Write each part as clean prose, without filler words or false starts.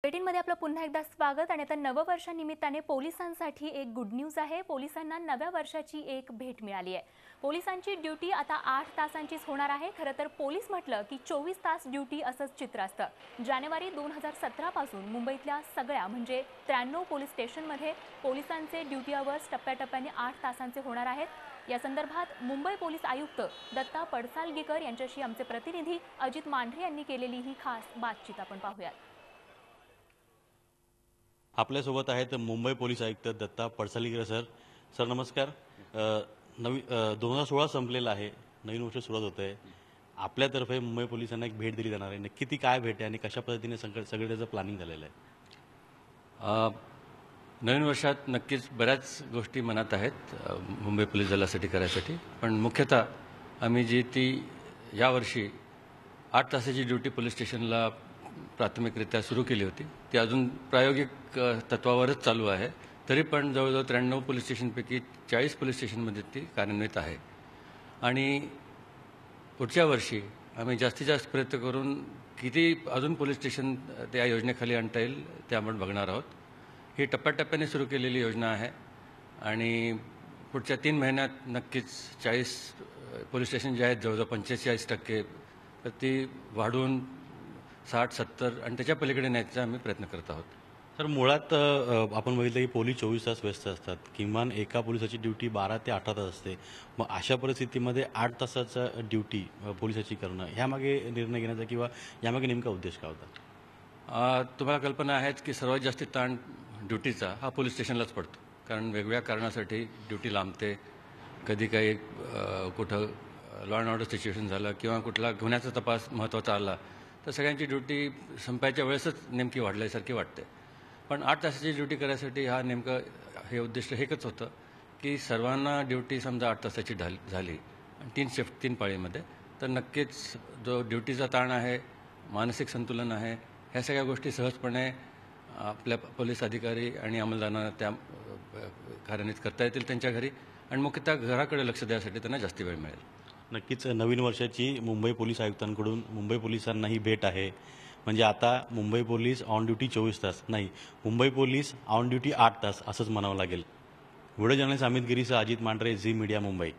बुलेटिनमध्ये आपलं पुन्हा एकदा स्वागत। आणि आता नववर्षानिमित्ताने पोलिसांसाठी एक गुड न्यूज आहे। पोलिसांना नव्या वर्षाची एक भेट मिळाली आहे। पोलिसांची ड्युटी आता 8 तासांचीच होणार आहे। खरं तर पोलीस म्हटलं की 24 तास ड्युटी असंच चित्र असतं। जानेवारी 2017 पासून मुंबईतल्या सगळ्या म्हणजे 93 पोलीस स्टेशनमध्ये पोलिसांचे ड्युटी अवर्स टप्प्याटप्प्याने 8 तासांचे होणार आहेत। या संदर्भात मुंबई पोलीस आयुक्त दत्ता पडसालगीकर यांच्याशी आमचे प्रतिनिधी अजित मांढरे यांनी केलेली ही खास बातचीत आपण पाहूया। आपल्यासोबत आहेत मुंबई पोलीस आयुक्त दत्ता पडसालगीकर सर। सर नमस्कार। 2016 संपलेला आहे, नवीन वर्ष सुरुवात होत आहे। आपल्यातर्फे मुंबई पोलिसांना एक भेट दिली जाणार आहे। नक्की ती काय भेट आहे आणि कशा पद्धतीने सगळे त्याचं प्लॅनिंग झालेलं आहे? नवीन वर्षात नक्कीच बऱ्याच गोष्टी मनात आहेत मुंबई पोलीस दलासाठी करायसाठी, पण मुख्यतः आम्ही जी ती यावर्षी 8 तासाची ड्युटी पोलीस स्टेशनला प्राथमिकरित्या सुरू केली होती, ती अजून प्रायोगिक तत्वावरच चालू आहे। तरी पण जवळजवळ 93 पोलीस स्टेशनपैकी 40 पोलीस स्टेशनमध्ये ती कार्यान्वित आहे। आणि पुढच्या वर्षी आम्ही जास्तीत जास्त प्रयत्न करून किती अजून पोलीस स्टेशन त्या योजनेखाली आणता येईल ते आपण बघणार आहोत। ही टप्प्याटप्प्याने सुरू केलेली योजना आहे आणि पुढच्या 3 महिन्यात नक्कीच 40 पोलीस स्टेशन जे आहेत जवळजवळ 45% तर ती वाढवून 60-70 आणि त्याच्या पलीकडे न्यायचा आम्ही प्रयत्न करत आहोत। सर मुळात आपण बघितलं की पोलीस 24 तास व्यस्त असतात, किमान एका पोलिसाची ड्युटी 12 ते 18 तास असते। मग अशा परिस्थितीमध्ये 8 तासाचा ड्युटी पोलिसाची करणं ह्यामागे निर्णय घेण्याचा किंवा यामागे नेमका उद्देश काय होता? तुम्हाला कल्पना आहेच की सर्वात जास्त ताण ड्युटीचा हा पोलीस स्टेशनलाच पडतो, कारण वेगवेगळ्या कारणासाठी ड्युटी लांबते। कधी काही कुठं लॉ अँड ऑर्डर सिच्युएशन झालं किंवा कुठला गुन्ह्याचा तपास महत्त्वाचा आला तर सगळ्यांची ड्युटी संपायच्या वेळेसच नेमकी वाढल्यासारखी वाटते। पण 8 तासाची ड्युटी करायसाठी हा नेमकं हे उद्दिष्ट हेच होतं की सर्वांना ड्युटी समजा 8 तासाची झाली आणि 3 शिफ्ट 3 पाळीमध्ये, तर नक्कीच जो ड्युटीचा ताण आहे, मानसिक संतुलन आहे, ह्या सगळ्या गोष्टी सहजपणे आपल्या पोलीस अधिकारी आणि अंमलदारांना त्या कार्यान्वित करता येतील त्यांच्या घरी, आणि मुख्यतः घराकडे लक्ष द्यायसाठी त्यांना जास्त वेळ मिळेल। नक्कीच नवीन वर्षाची मुंबई पोलीस आयुक्तांकडून मुंबई पोलिसांना ही भेट आहे। म्हणजे आता मुंबई पोलीस ऑन ड्युटी 24 तास नाही, मुंबई पोलीस ऑन ड्युटी 8 तास असंच म्हणावं लागेल। व्हिडिओ जर्नलिस्ट अमित गिरीसह अजित मांढरे, झी मीडिया, मुंबई।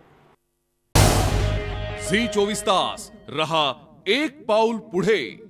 झी 24 तास रहा एक पाऊल पुढे।